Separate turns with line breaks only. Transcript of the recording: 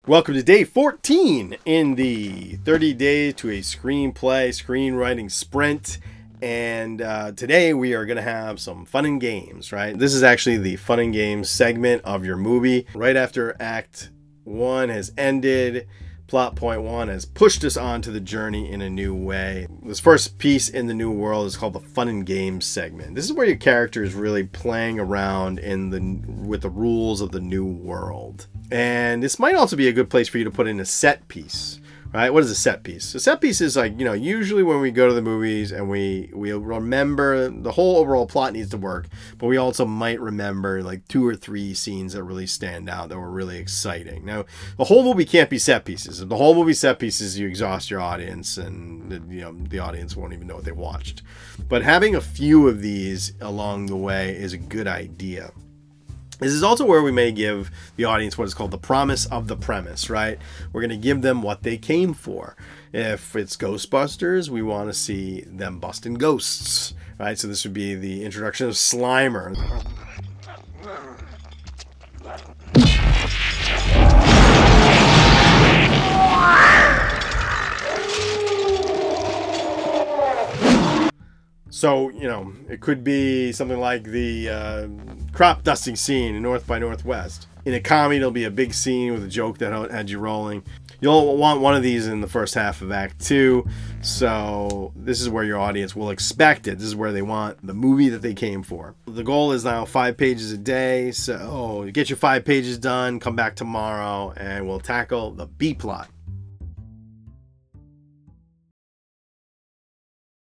Welcome to day 14 in the 30 days to a screenplay screenwriting sprint. And today we are going to have some fun and games, right? This is actually the fun and games segment of your movie. Right after Act 1 has ended, plot point 1 has pushed us onto the journey in a new way. This first piece in the new world is called the fun and games segment. This is where your character is really playing around with the rules of the new world. And this might also be a good place for you to put in a set piece, right? What is a set piece? A set piece is like, usually when we go to the movies and we remember the whole overall plot needs to work, but we also might remember like 2 or 3 scenes that really stand out, that were really exciting. Now, the whole movie can't be set pieces. If the whole movie set pieces, you exhaust your audience and the audience won't even know what they watched. But having a few of these along the way is a good idea. This is also where we may give the audience what is called the promise of the premise, right? We're going to give them what they came for. If it's Ghostbusters, we want to see them busting ghosts, right? So this would be the introduction of Slimer. So, it could be something like the crop dusting scene in North by Northwest. In a comedy, there'll be a big scene with a joke that had you rolling. You'll want one of these in the first half of Act 2. So this is where your audience will expect it. This is where they want the movie that they came for. The goal is now 5 pages a day. So get your 5 pages done, come back tomorrow, and we'll tackle the B plot.